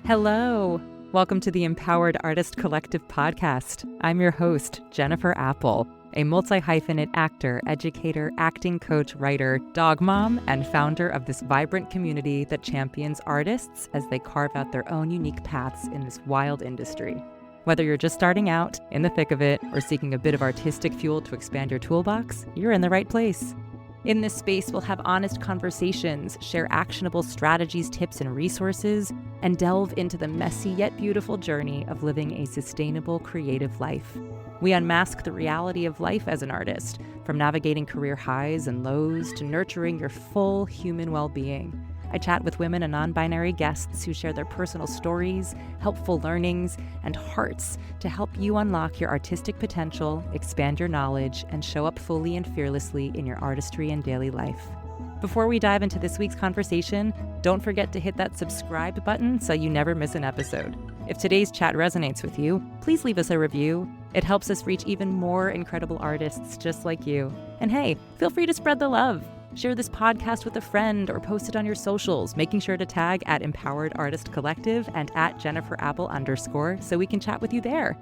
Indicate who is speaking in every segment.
Speaker 1: Hello. Welcome to the Empowered Artist Collective podcast. I'm your host, Jennifer Apple, a multi-hyphenate actor, educator, acting coach, writer, dog mom, and founder of this vibrant community that champions artists as they carve out their own unique paths in this wild industry. Whether you're just starting out, in the thick of it, or seeking a bit of artistic fuel to expand your toolbox, you're in the right place. In this space, we'll have honest conversations, share actionable strategies, tips, and resources, and delve into the messy yet beautiful journey of living a sustainable, creative life. We unmask the reality of life as an artist, from navigating career highs and lows to nurturing your full human well-being. I chat with women and non-binary guests who share their personal stories, helpful learnings, and hearts to help you unlock your artistic potential, expand your knowledge, and show up fully and fearlessly in your artistry and daily life. Before we dive into this week's conversation, don't forget to hit that subscribe button so you never miss an episode. If today's chat resonates with you, please leave us a review. It helps us reach even more incredible artists just like you. And hey, feel free to spread the love. Share this podcast with a friend or post it on your socials, making sure to tag at Empowered Artist Collective and at @JenniferApple_ so we can chat with you there.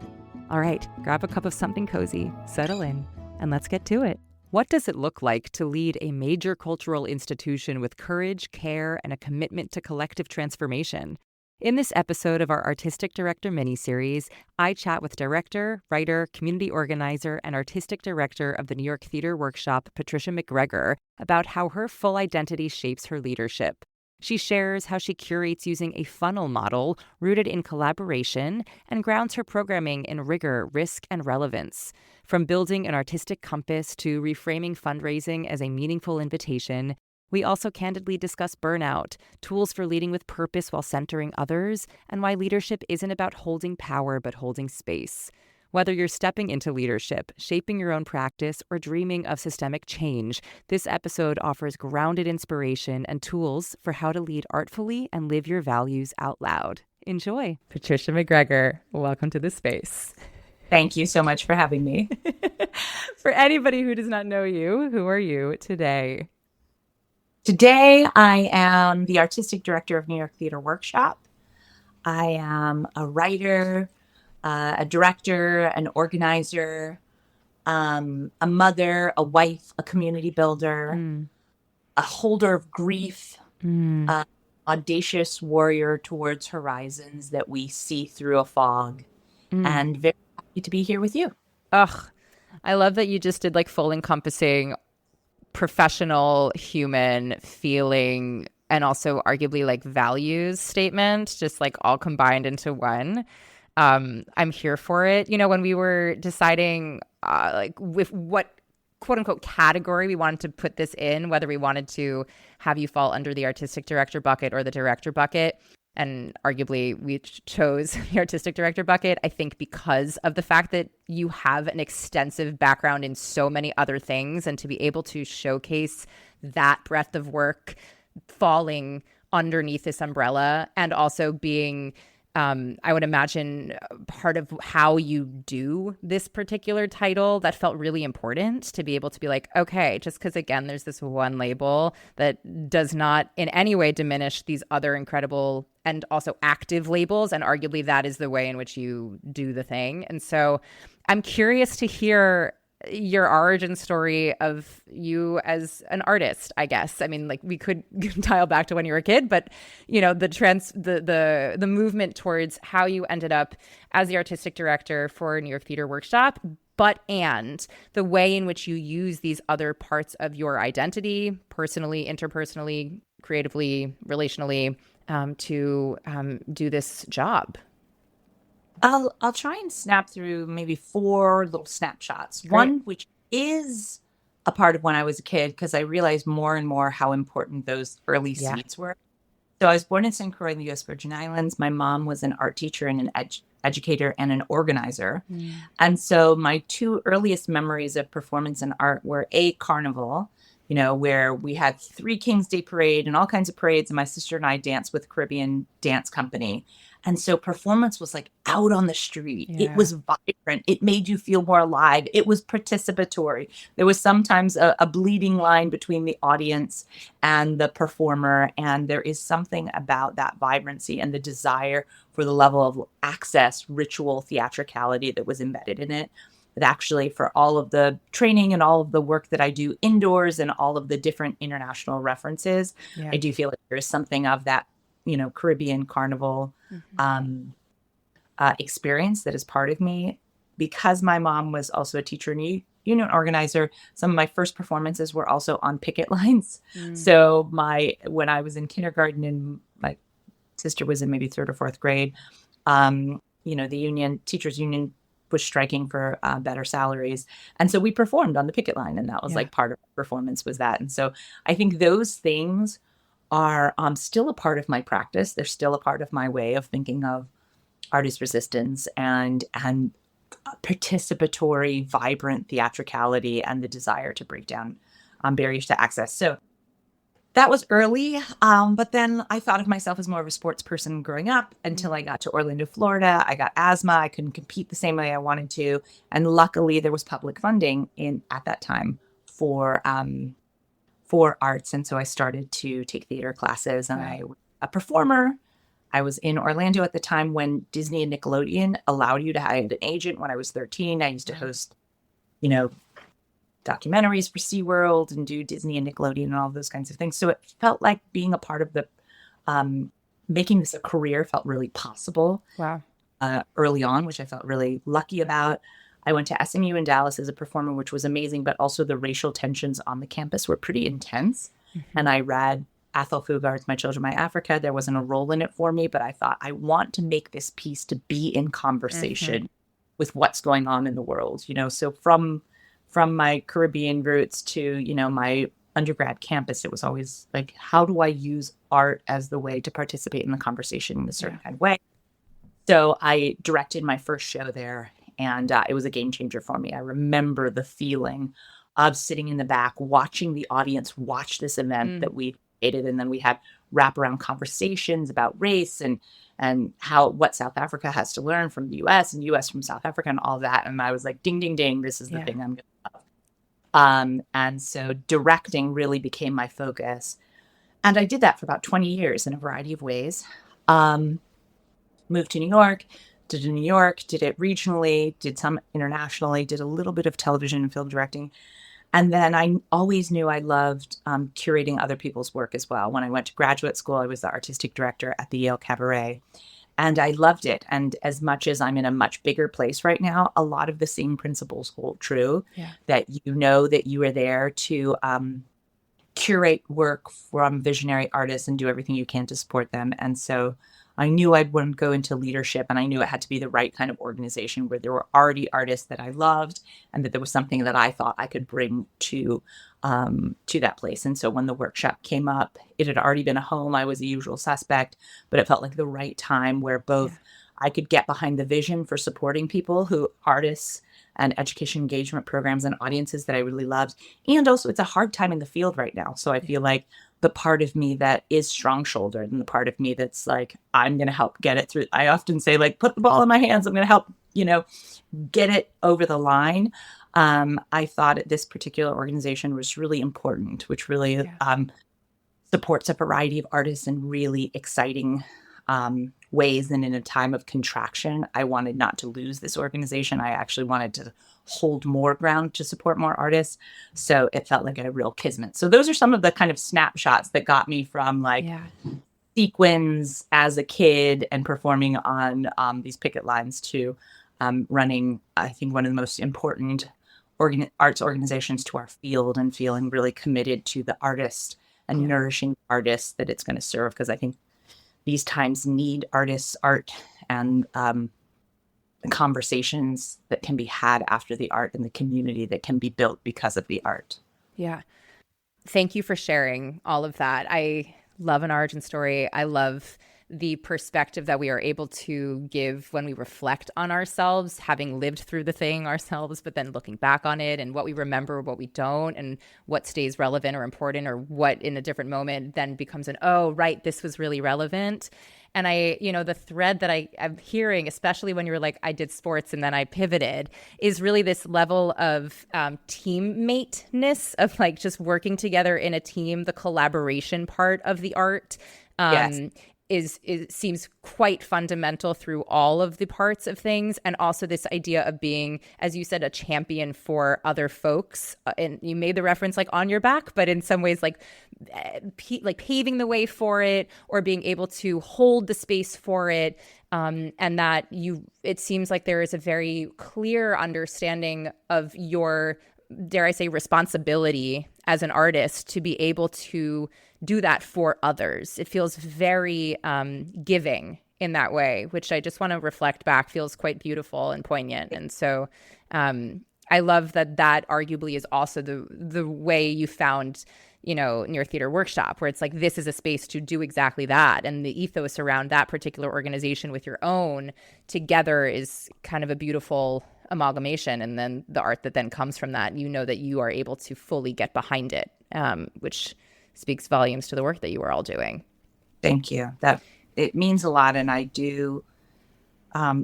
Speaker 1: All right, grab a cup of something cozy, settle in, and let's get to it. What does it look like to lead a major cultural institution with courage, care, and a commitment to collective transformation? In this episode of our Artistic Director miniseries, I chat with director, writer, community organizer, and artistic director of the New York Theater Workshop, Patricia McGregor, about how her full identity shapes her leadership. She shares how she curates using a funnel model rooted in collaboration and grounds her programming in rigor, risk, and relevance. From building an artistic compass to reframing fundraising as a meaningful invitation, we also candidly discuss burnout, tools for leading with purpose while centering others, and why leadership isn't about holding power but holding space. Whether you're stepping into leadership, shaping your own practice, or dreaming of systemic change, this episode offers grounded inspiration and tools for how to lead artfully and live your values out loud. Enjoy. Patricia McGregor, welcome to the space.
Speaker 2: Thank you so much for having me.
Speaker 1: For anybody who does not know you, who are you today?
Speaker 2: Today, I am the artistic director of New York Theater Workshop. I am a writer, a director, an organizer, a mother, a wife, a community builder, a holder of grief, audacious warrior towards horizons that we see through a fog, and very happy to be here with you.
Speaker 1: Ugh, I love that you just did like full encompassing professional, human, feeling, and also arguably like values statement, just like all combined into one. I'm here for it. You know, when we were deciding like with what quote unquote category we wanted to put this in, whether we wanted to have you fall under the artistic director bucket or the director bucket, and arguably we chose the artistic director bucket, I think because of the fact that you have an extensive background in so many other things, and to be able to showcase that breadth of work falling underneath this umbrella, and also being, I would imagine, part of how you do this particular title, that felt really important to be able to be like, okay, just because, again, there's this one label that does not in any way diminish these other incredible and also active labels. And arguably that is the way in which you do the thing. And so I'm curious to hear your origin story of you as an artist, I guess. I mean, like we could dial back to when you were a kid, but you know, the movement towards how you ended up as the artistic director for New York Theater Workshop, and the way in which you use these other parts of your identity, personally, interpersonally, creatively, relationally, to do this job.
Speaker 2: I'll try and snap through maybe 4 little snapshots.
Speaker 1: Great.
Speaker 2: One, which is a part of when I was a kid, because I realized more and more how important those early seeds were. So I was born in St. Croix in the U.S. Virgin Islands. My mom was an art teacher and an educator and an organizer. And so my 2 earliest memories of performance and art were a carnival where we had 3 Kings Day parade and all kinds of parades. And my sister and I danced with Caribbean Dance Company. And so performance was like out on the street. It
Speaker 1: Yeah.
Speaker 2: was vibrant. It made you feel more alive. It was participatory. There was sometimes a bleeding line between the audience and the performer. And there is something about that vibrancy and the desire for the level of access, ritual, theatricality that was embedded in it. But actually, for all of the training and all of the work that I do indoors and all of the different international references,
Speaker 1: Yeah.
Speaker 2: I do feel like there is something of that, Caribbean carnival experience that is part of me. Because my mom was also a teacher and union organizer, some of my first performances were also on picket lines. So when I was in kindergarten and my sister was in maybe 3rd or 4th grade, the teachers union was striking for better salaries. And so we performed on the picket line, and that was like part of the performance was that. And so I think those things are still a part of my practice. They're still a part of my way of thinking of artist resistance and participatory, vibrant theatricality and the desire to break down barriers to access. So that was early, but then I thought of myself as more of a sports person growing up until I got to Orlando, Florida. I got asthma. I couldn't compete the same way I wanted to. And luckily, there was public funding at that time for arts. And so I started to take theater classes, and I was a performer. I was in Orlando at the time when Disney and Nickelodeon allowed you to hire an agent. When I was 13, I used to host, documentaries for SeaWorld and do Disney and Nickelodeon and all those kinds of things. So it felt like being a part of the making this a career felt really possible.
Speaker 1: Wow.
Speaker 2: Early on, which I felt really lucky about. I went to SMU in Dallas as a performer, which was amazing, but also the racial tensions on the campus were pretty intense. And I read Athol Fugard's My Children, My Africa. There wasn't a role in it for me, but I thought I want to make this piece to be in conversation with what's going on in the world. So from my Caribbean roots to, my undergrad campus, it was always like, how do I use art as the way to participate in the conversation in a certain kind of way? So I directed my first show there, and it was a game changer for me. I remember the feeling of sitting in the back, watching the audience watch this event that we created, and then we had wraparound conversations about race and what South Africa has to learn from the U.S. and U.S. from South Africa and all that. And I was like, ding, ding, ding, this is the thing I'm going to love. And so directing really became my focus. And I did that for about 20 years in a variety of ways. Moved to New York, did it regionally, did some internationally, did a little bit of television and film directing. And then I always knew I loved curating other people's work as well. When I went to graduate school, I was the artistic director at the Yale Cabaret. And I loved it. And as much as I'm in a much bigger place right now, a lot of the same principles hold true. That that you are there to curate work from visionary artists and do everything you can to support them. And so I knew I'd want to go into leadership, and I knew it had to be the right kind of organization where there were already artists that I loved, and that there was something that I thought I could bring to that place. And so when the workshop came up, it had already been a home. I was a usual suspect, but it felt like the right time where both I could get behind the vision for supporting artists and education engagement programs and audiences that I really loved. And also it's a hard time in the field right now. So I feel like the part of me that is strong-shouldered and the part of me that's like, I'm going to help get it through. I often say, like, put the ball in my hands. I'm going to help, get it over the line. I thought this particular organization was really important, which really supports a variety of artists in really exciting ways. And in a time of contraction, I wanted not to lose this organization. I actually wanted to hold more ground to support more artists. So it felt like a real kismet. So those are some of the kind of snapshots that got me from sequins as a kid and performing on these picket lines to running, I think, one of the most important arts organizations to our field and feeling really committed to the artist and nourishing artists that it's going to serve. Because I think these times need artists, art, and conversations that can be had after the art and the community that can be built because of the art.
Speaker 1: Yeah. Thank you for sharing all of that. I love an origin story. I love the perspective that we are able to give when we reflect on ourselves, having lived through the thing ourselves, but then looking back on it and what we remember, what we don't, and what stays relevant or important, or what in a different moment then becomes oh, right, this was really relevant. And the thread that I'm hearing, especially when you're like, I did sports and then I pivoted, is really this level of teammateness, of like just working together in a team, the collaboration part of the art.
Speaker 2: Yes.
Speaker 1: Seems quite fundamental through all of the parts of things. And also this idea of being, as you said, a champion for other folks. And you made the reference like on your back, but in some ways like paving the way for it, or being able to hold the space for it. And that it seems like there is a very clear understanding of your, dare I say, responsibility as an artist to be able to do that for others. It feels very giving in that way, which I just want to reflect back feels quite beautiful and poignant. And so I love that arguably is also the way you found, in your theater workshop, where it's like, this is a space to do exactly that. And the ethos around that particular organization with your own together is kind of a beautiful amalgamation. And then the art that then comes from that, that you are able to fully get behind it, which speaks volumes to the work that you are all doing.
Speaker 2: Thank you. That it means a lot. And I do,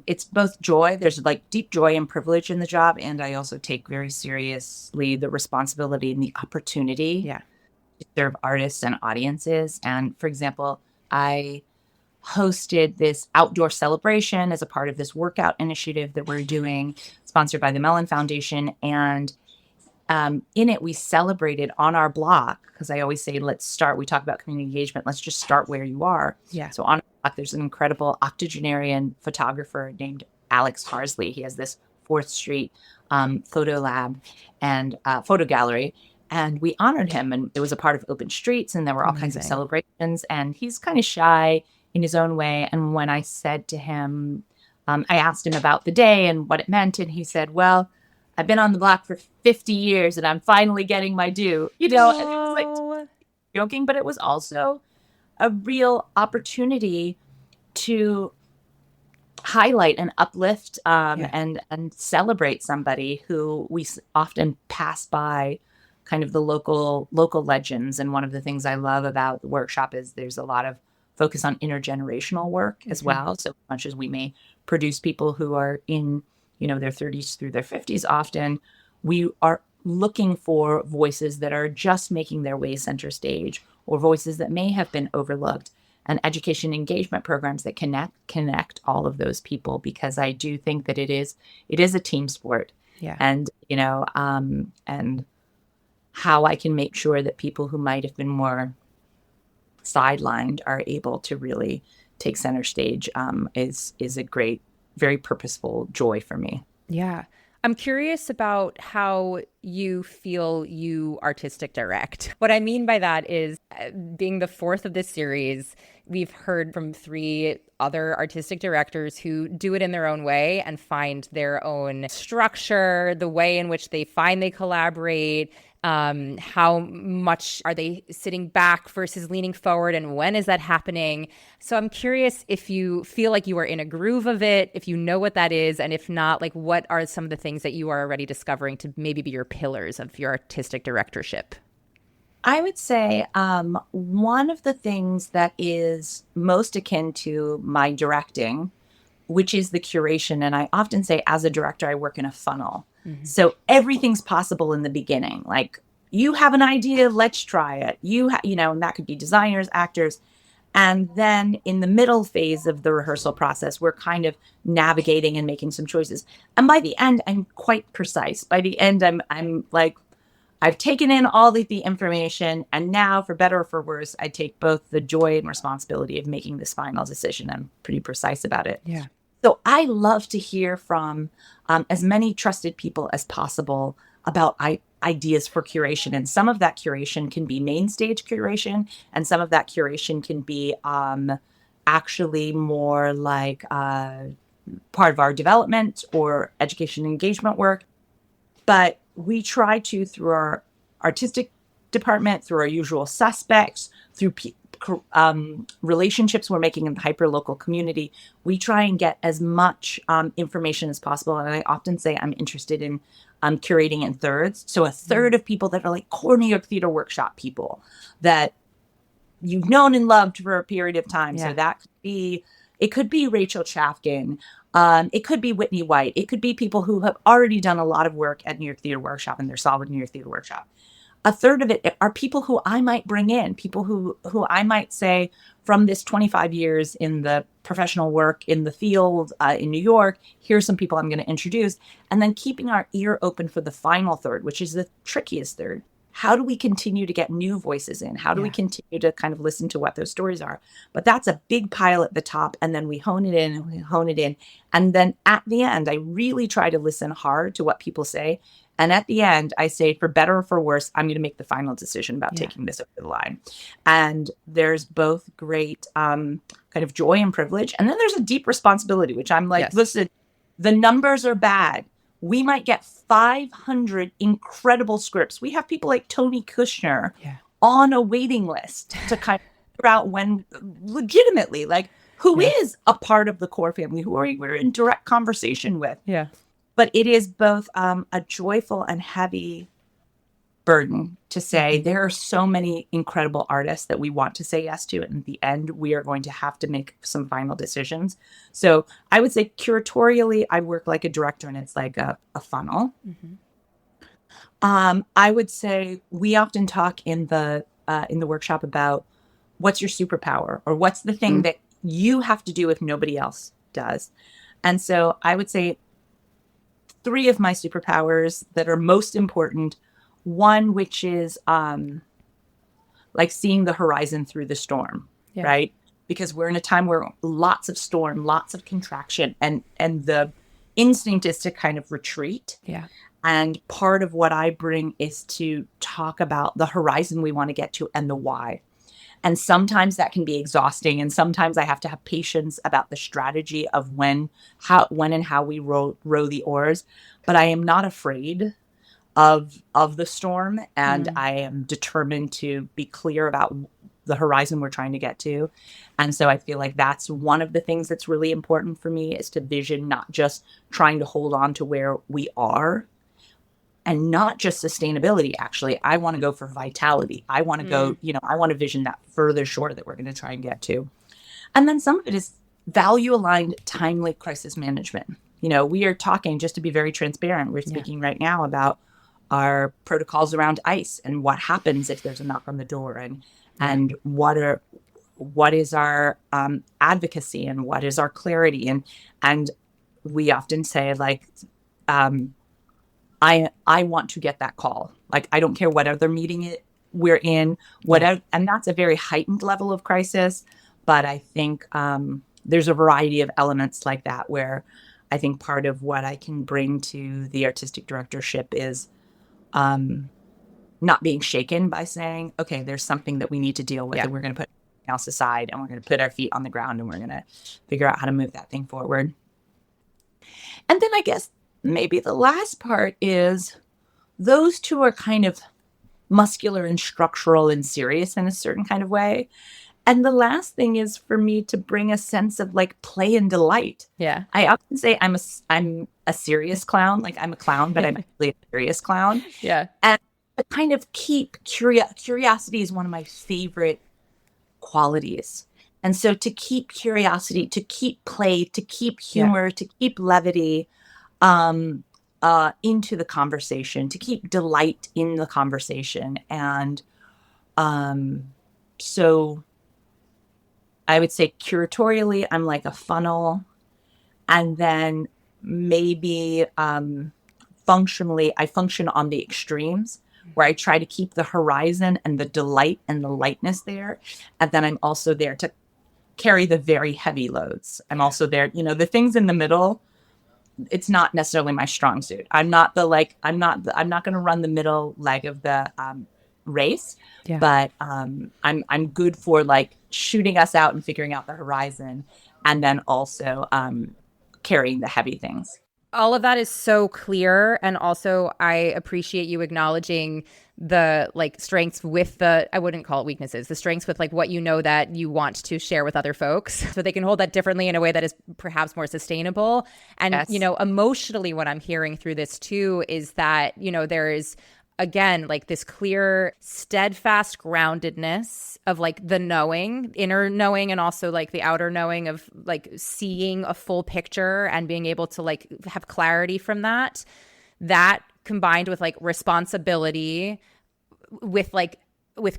Speaker 2: it's both joy. There's like deep joy and privilege in the job. And I also take very seriously the responsibility and the opportunity to serve artists and audiences. And for example, I hosted this outdoor celebration as a part of this workout initiative that we're doing, sponsored by the Mellon Foundation. And in it, we celebrated on our block, because I always say, we talk about community engagement, let's just start where you are.
Speaker 1: Yeah.
Speaker 2: So on our block, there's an incredible octogenarian photographer named Alex Harsley. He has this 4th Street photo lab and photo gallery. And we honored him, and it was a part of Open Streets, and there were all kinds of celebrations. And he's kind of shy in his own way. And when I said to him, I asked him about the day and what it meant, and he said, well, I've been on the block for 50 years and I'm finally getting my due, and it was like joking, but it was also a real opportunity to highlight and uplift and celebrate somebody who we often pass by, kind of the local legends. And one of the things I love about the workshop is there's a lot of focus on intergenerational work as well. So much as we may produce people who are in their 30s through their 50s, often we are looking for voices that are just making their way center stage, or voices that may have been overlooked, and education engagement programs that connect all of those people, because I do think that it is a team sport.
Speaker 1: Yeah.
Speaker 2: And and how I can make sure that people who might have been more sidelined are able to really take center stage is a great, very purposeful joy for me.
Speaker 1: Yeah. I'm curious about how you feel you artistic direct. What I mean by that is, being the 4th of this series, we've heard from 3 other artistic directors who do it in their own way and find their own structure, the way in which they find they collaborate. How much are they sitting back versus leaning forward, and when is that happening? So I'm curious if you feel like you are in a groove of it, if you know what that is, and if not, like, what are some of the things that you are already discovering to maybe be your pillars of your artistic directorship?
Speaker 2: I would say one of the things that is most akin to my directing, which is the curation. And I often say, as a director, I work in a funnel. Mm-hmm. So everything's possible in the beginning. Like, you have an idea, let's try it. And that could be designers, actors. And then in the middle phase of the rehearsal process, we're kind of navigating and making some choices. And by the end, I'm quite precise. By the end, I'm like, I've taken in all the information, and now, for better or for worse, I take both the joy and responsibility of making this final decision. I'm pretty precise about it.
Speaker 1: Yeah.
Speaker 2: So I love to hear from as many trusted people as possible about ideas for curation. And some of that curation can be main stage curation, and some of that curation can be actually more like part of our development or education engagement work. But we try to, through our artistic department, through our usual suspects, through relationships we're making in the hyperlocal community, we try and get as much information as possible. And I often say I'm interested in curating in thirds. So a third of people that are like core New York Theater Workshop people that you've known and loved for a period of time.
Speaker 1: Yeah.
Speaker 2: So that could be, it could be Rachel Chafkin. It could be Whitney White. It could be people who have already done a lot of work at New York Theater Workshop and they're solid New York Theater Workshop. A third of it are people who I might bring in, people who I might say from this 25 years in the professional work in the field in New York, here's some people I'm going to introduce. And then keeping our ear open for the final third, which is the trickiest third. How do we continue to get new voices in? How do we continue to kind of listen to what those stories are? But that's a big pile at the top. And then we hone it in and we hone it in. And then at the end, I really try to listen hard to what people say. And at the end, I say, for better or for worse, I'm going to make the final decision about taking this over the line. And there's both great kind of joy and privilege. And then there's a deep responsibility, which I'm like, listen, the numbers are bad. We might get 500 incredible scripts. We have people like Tony Kushner on a waiting list to kind of figure out when legitimately, like, who is a part of the core family, who we're in direct conversation with.
Speaker 1: Yeah.
Speaker 2: But it is both a joyful and heavy burden to say there are so many incredible artists that we want to say yes to. And at the end, we are going to have to make some final decisions. So I would say curatorially, I work like a director and it's like a funnel. I would say we often talk in the workshop about what's your superpower or what's the thing that you have to do if nobody else does. And so I would say 3 of my superpowers that are most important. One, which is like seeing the horizon through the storm, right? Because we're in a time where lots of storm, lots of contraction, and the instinct is to kind of retreat.
Speaker 1: Yeah.
Speaker 2: And part of what I bring is to talk about the horizon we want to get to and the why. And sometimes that can be exhausting. And sometimes I have to have patience about the strategy of when and how we row the oars. But I am not afraid of the storm. And I am determined to be clear about the horizon we're trying to get to. And so I feel like that's one of the things that's really important for me is to vision, not just trying to hold on to where we are. And not just sustainability, actually. I want to go for vitality. I want to go, I want to vision that further shore that we're going to try and get to. And then some of it is value-aligned, timely crisis management. We are talking, just to be very transparent, we're speaking right now about our protocols around ICE and what happens if there's a knock on the door and what is our advocacy and what is our clarity. And we often say, like, I want to get that call. Like, I don't care what other meeting we're in, whatever. And that's a very heightened level of crisis. But I think there's a variety of elements like that where I think part of what I can bring to the artistic directorship is not being shaken by saying, okay, there's something that we need to deal with and we're going to put everything else aside and we're going to put our feet on the ground and we're going to figure out how to move that thing forward. And then I guess maybe the last part is those 2 are kind of muscular and structural and serious in a certain kind of way. And the last thing is for me to bring a sense of like play and delight.
Speaker 1: Yeah.
Speaker 2: I often say I'm a serious clown. Like I'm a clown, but I'm actually a serious clown.
Speaker 1: Yeah.
Speaker 2: And to kind of keep curiosity is one of my favorite qualities. And so to keep curiosity, to keep play, to keep humor, to keep levity, into the conversation, to keep delight in the conversation. And so I would say curatorially, I'm like a funnel. And then maybe functionally, I function on the extremes where I try to keep the horizon and the delight and the lightness there. And then I'm also there to carry the very heavy loads. I'm also there, the things in the middle. It's not necessarily my strong suit. I'm not going to run the middle leg of the race, but I'm good for like shooting us out and figuring out the horizon and then also carrying the heavy things.
Speaker 1: All of that is so clear. And also, I appreciate you acknowledging the like strengths with the, I wouldn't call it weaknesses, the strengths with like what you know that you want to share with other folks so they can hold that differently in a way that is perhaps more sustainable. And,
Speaker 2: Yes.
Speaker 1: you know, emotionally, what I'm hearing through this too is that, you know, there is, again, like this clear, steadfast groundedness of like the knowing, inner knowing, and also like the outer knowing of like seeing a full picture and being able to like have clarity from that. That combined with like responsibility, with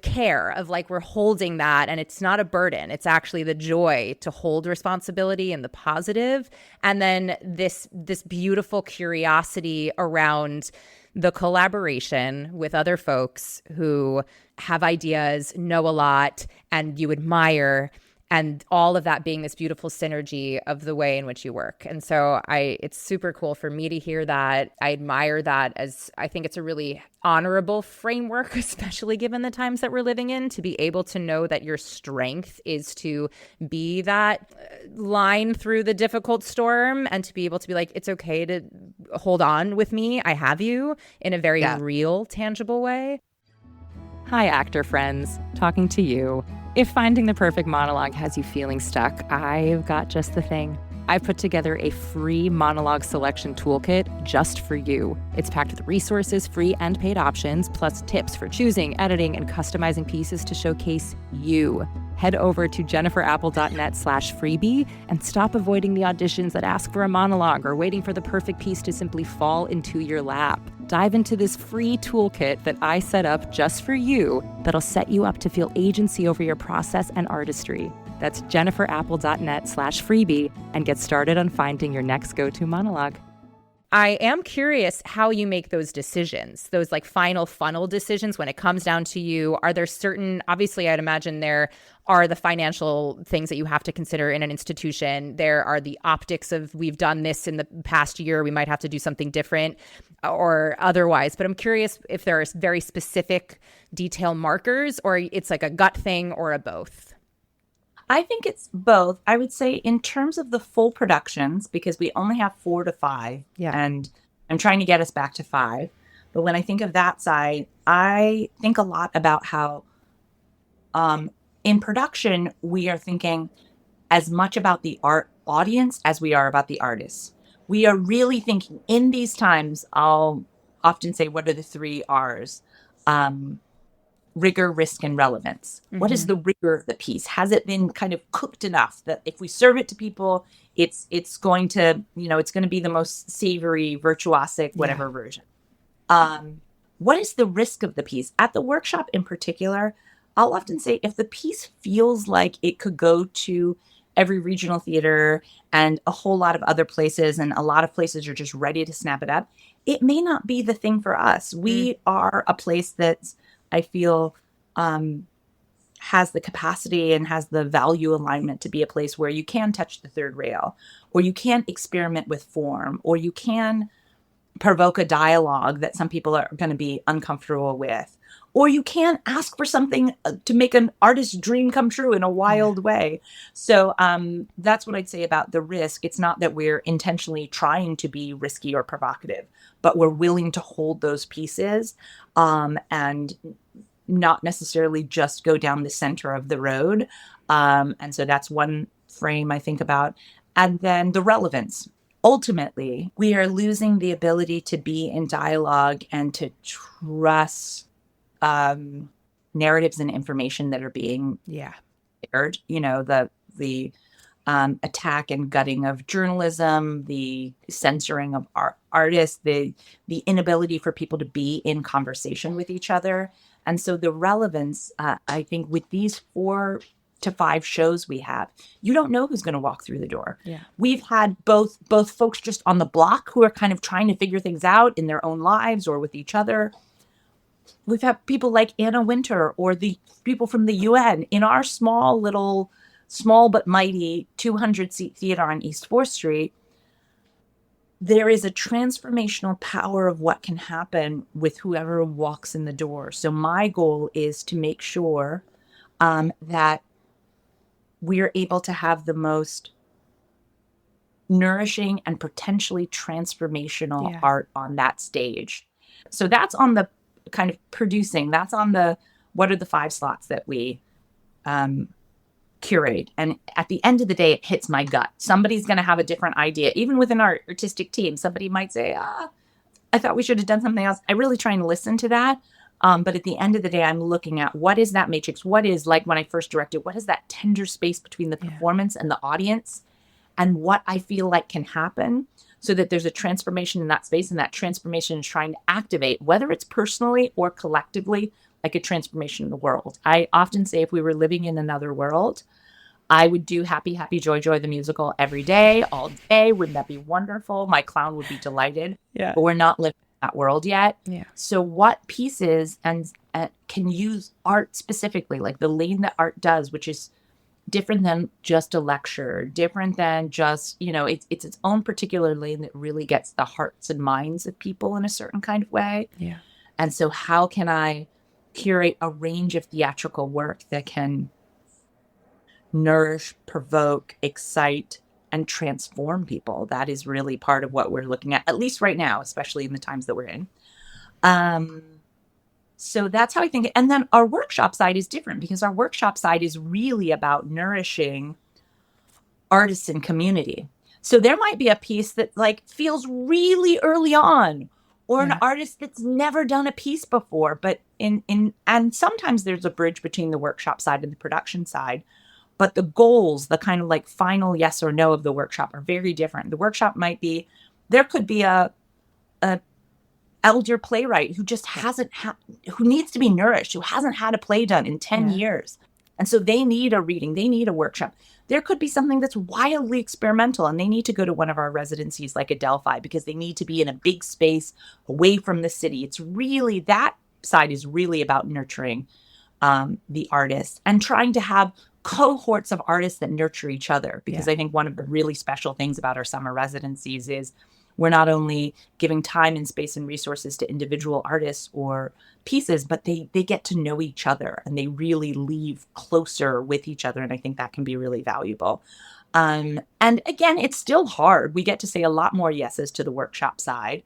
Speaker 1: care of like we're holding that, and it's not a burden, it's actually the joy to hold responsibility and the positive. And then this beautiful curiosity around the collaboration with other folks who have ideas, know a lot, and you admire, and all of that being this beautiful synergy of the way in which you work. And so it's super cool for me to hear that. I admire that, as I think it's a really honorable framework, especially given the times that we're living in, to be able to know that your strength is to be that line through the difficult storm, and to be able to be like, it's okay to hold on with me. I have you, in a very real, tangible way. Hi, actor friends. Talking to you. If finding the perfect monologue has you feeling stuck, I've got just the thing. I've put together a free monologue selection toolkit just for you. It's packed with resources, free and paid options, plus tips for choosing, editing, and customizing pieces to showcase you. Head over to jenniferapple.net/freebie and stop avoiding the auditions that ask for a monologue or waiting for the perfect piece to simply fall into your lap. Dive into this free toolkit that I set up just for you that'll set you up to feel agency over your process and artistry. That's jenniferapple.net/freebie and get started on finding your next go-to monologue. I am curious how you make those decisions, those like final funnel decisions when it comes down to you. Are there certain, obviously I'd imagine there are the financial things that you have to consider in an institution. There are the optics of, we've done this in the past year, we might have to do something different or otherwise. But I'm curious if there are very specific detail markers, or it's like a gut thing, or a both.
Speaker 2: I think it's both. I would say in terms of the full productions, because we only have 4 to 5, and I'm trying to get us back to 5. But when I think of that side, I think a lot about how in production, we are thinking as much about the art audience as we are about the artists. We are really thinking in these times, I'll often say, what are the 3 R's? Rigor, risk, and relevance. Mm-hmm. What is the rigor of the piece? Has it been kind of cooked enough that if we serve it to people, it's going to, it's going to be the most savory, virtuosic, whatever version. What is the risk of the piece? At the workshop in particular, I'll often say if the piece feels like it could go to every regional theater and a whole lot of other places, and a lot of places are just ready to snap it up, it may not be the thing for us. We are a place that's, I feel, has the capacity and has the value alignment to be a place where you can touch the third rail, or you can experiment with form, or you can provoke a dialogue that some people are going to be uncomfortable with, or you can ask for something to make an artist's dream come true in a wild way. So that's what I'd say about the risk. It's not that we're intentionally trying to be risky or provocative, but we're willing to hold those pieces and not necessarily just go down the center of the road. And so that's one frame I think about. And then the relevance. Ultimately, we are losing the ability to be in dialogue and to trust narratives and information that are being aired. The attack and gutting of journalism, the censoring of artists, the inability for people to be in conversation with each other. And so the relevance, I think, with these 4 to 5 shows we have, you don't know who's going to walk through the door. We've had both folks just on the block who are kind of trying to figure things out in their own lives or with each other. We've had people like Anna Winter or the people from the UN in our small but mighty 200-seat theater on East 4th Street. There is a transformational power of what can happen with whoever walks in the door. So my goal is to make sure that we're able to have the most nourishing and potentially transformational art on that stage. So that's on the kind of producing. That's on the what are the 5 slots that we curate. And at the end of the day, it hits my gut. Somebody's going to have a different idea. Even within our artistic team, somebody might say, I thought we should have done something else. I really try and listen to that. But at the end of the day, I'm looking at what is that matrix? What is, like when I first directed, what is that tender space between the performance and the audience, and what I feel like can happen so that there's a transformation in that space, and that transformation is trying to activate, whether it's personally or collectively, like a transformation in the world. I often say if we were living in another world, I would do Happy, Happy, Joy, Joy, the musical every day, all day. Wouldn't that be wonderful? My clown would be delighted.
Speaker 1: Yeah.
Speaker 2: But we're not living in that world yet.
Speaker 1: Yeah.
Speaker 2: So what pieces and can use art specifically, like the lane that art does, which is different than just a lecture, different than just, it's its own particular lane that really gets the hearts and minds of people in a certain kind of way.
Speaker 1: Yeah.
Speaker 2: And so how can I curate a range of theatrical work that can nourish, provoke, excite, and transform people? That is really part of what we're looking at least right now, especially in the times that we're in. So that's how I think. And then our workshop side is different, because our workshop side is really about nourishing artists and community. So there might be a piece that like feels really early on, or an artist that's never done a piece before, but and sometimes there's a bridge between the workshop side and the production side. But the goals, the kind of like final yes or no of the workshop, are very different. The workshop might be, there could be a elder playwright who just who needs to be nourished, who hasn't had a play done in 10 years. And so they need a reading, they need a workshop. There could be something that's wildly experimental, and they need to go to one of our residencies like Adelphi, because they need to be in a big space away from the city. It's really, that side is really about nurturing the artist and trying to have cohorts of artists that nurture each other. Because I think one of the really special things about our summer residencies is we're not only giving time and space and resources to individual artists or pieces, but they get to know each other, and they really leave closer with each other. And I think that can be really valuable. And again, it's still hard. We get to say a lot more yeses to the workshop side.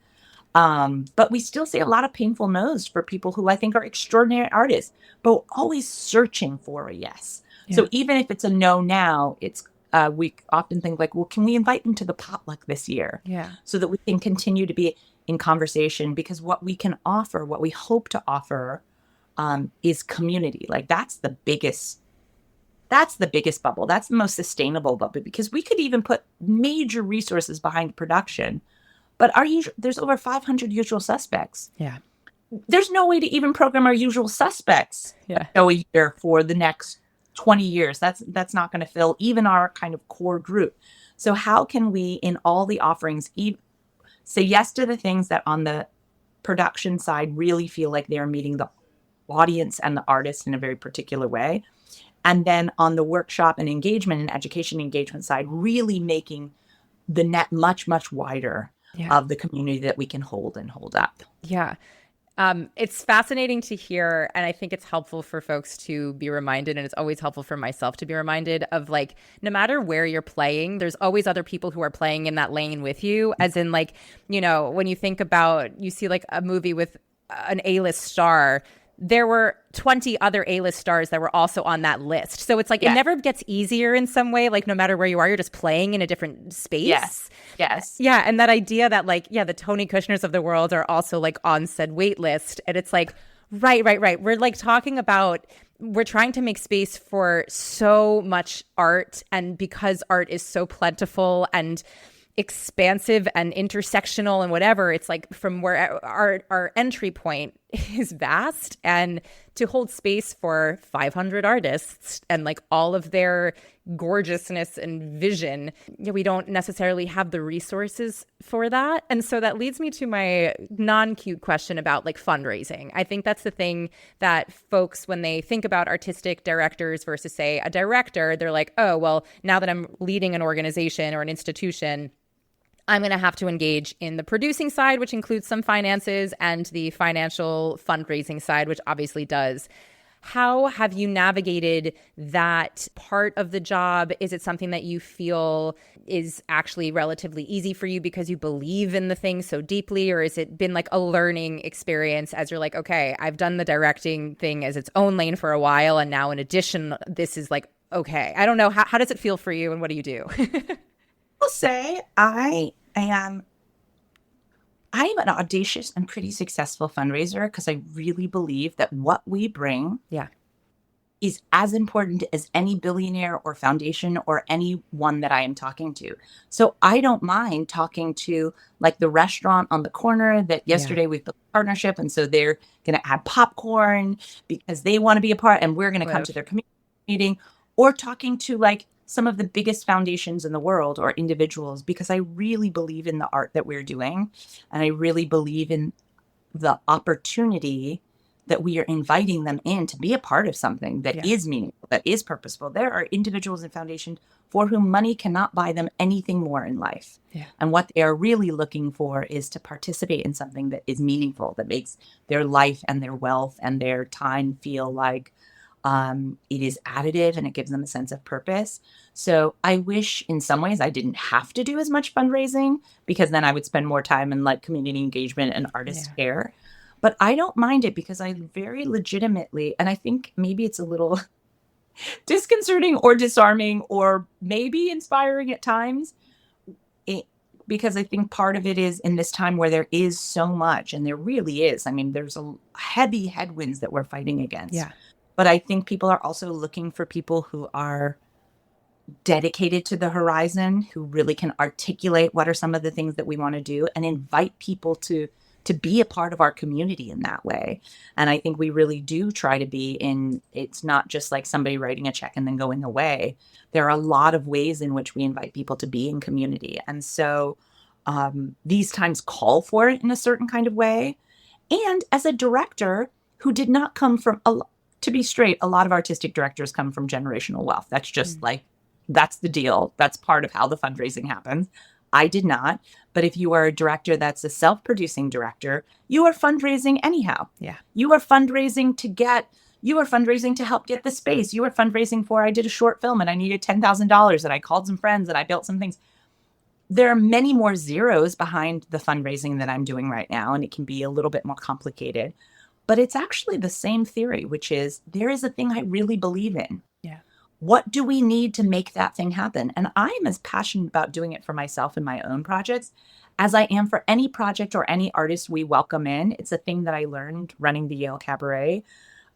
Speaker 2: But we still say a lot of painful no's for people who I think are extraordinary artists, but always searching for a yes. Yeah. So even if it's a no now, it's we often think like, well, can we invite them to the potluck this year? Yeah. So that we can continue to be in conversation, because what we can offer, what we hope to offer, is community. Like that's the biggest bubble. That's the most sustainable bubble, because we could even put major resources behind production, but there's over 500 usual suspects. Yeah. There's no way to even program our usual suspects a year for the next 20 years. That's not going to fill even our kind of core group. So how can we, in all the offerings, say yes to the things that on the production side really feel like they're meeting the audience and the artist in a very particular way, and then on the workshop and engagement and education engagement side, really making the net much, much wider of the community that we can hold up. Yeah.
Speaker 1: It's fascinating to hear, and I think it's helpful for folks to be reminded, and it's always helpful for myself to be reminded of, like, no matter where you're playing, there's always other people who are playing in that lane with you, as in, like, when you think about, you see like a movie with an A-list star, there were 20 other A-list stars that were also on that list. So it's like, it never gets easier in some way. Like, no matter where you are, you're just playing in a different space. Yes. Yeah. And that idea that, like, the Tony Kushners of the world are also like on said wait list. And it's like, right. We're like talking about, we're trying to make space for so much art. And because art is so plentiful and expansive and intersectional and whatever, it's like, from where our entry point is vast, and to hold space for 500 artists and like all of their gorgeousness and vision, we don't necessarily have the resources for that. And so that leads me to my non-cute question about like fundraising. I think that's the thing that folks, when they think about artistic directors versus, say, a director, they're like, oh, well, now that I'm leading an organization or an institution, I'm going to have to engage in the producing side, which includes some finances, and the financial fundraising side, which obviously does. How have you navigated that part of the job? Is it something that you feel is actually relatively easy for you because you believe in the thing so deeply? Or has it been like a learning experience as you're like, okay, I've done the directing thing as its own lane for a while, and now in addition, this is like, okay. I don't know. How does it feel for you, and what do you do?
Speaker 2: I'll say I am an audacious and pretty successful fundraiser because I really believe that what we bring
Speaker 1: Yeah.
Speaker 2: is as important as any billionaire or foundation or anyone that I am talking to. So I don't mind talking to like the restaurant on the corner that yesterday we built a partnership. And so they're going to add popcorn because they want to be a part, and we're going to come to their community meeting, or talking to like some of the biggest foundations in the world or individuals, because I really believe in the art that we're doing. And I really believe in the opportunity that we are inviting them in to be a part of something that is meaningful, that is purposeful. There are individuals and foundations for whom money cannot buy them anything more in life. Yeah. And what they are really looking for is to participate in something that is meaningful, that makes their life and their wealth and their time feel like it is additive and it gives them a sense of purpose. So I wish in some ways I didn't have to do as much fundraising, because then I would spend more time in like community engagement and artist care. But I don't mind it because I very legitimately, and I think maybe it's a little disconcerting or disarming or maybe inspiring at times, because I think part of it is in this time where there is so much, and there really is. I mean, there's a heavy headwinds that we're fighting against. Yeah. But I think people are also looking for people who are dedicated to the horizon, who really can articulate what are some of the things that we want to do, and invite people to be a part of our community in that way. And I think we really do try to be in, it's not just like somebody writing a check and then going away. There are a lot of ways in which we invite people to be in community. And so these times call for it in a certain kind of way. And as a director who did not come from, to be straight, a lot of artistic directors come from generational wealth. That's just like, that's the deal. That's part of how the fundraising happens. I did not. But if you are a director that's a self-producing director, you are fundraising anyhow. Yeah. You are fundraising to help get the space. You are fundraising for, I did a short film and I needed $10,000 and I called some friends and I built some things. There are many more zeros behind the fundraising that I'm doing right now, and it can be a little bit more complicated. But it's actually the same theory, which is there is a thing I really believe in. Yeah. What do we need to make that thing happen? And I'm as passionate about doing it for myself and my own projects as I am for any project or any artist we welcome in. It's a thing that I learned running the Yale Cabaret.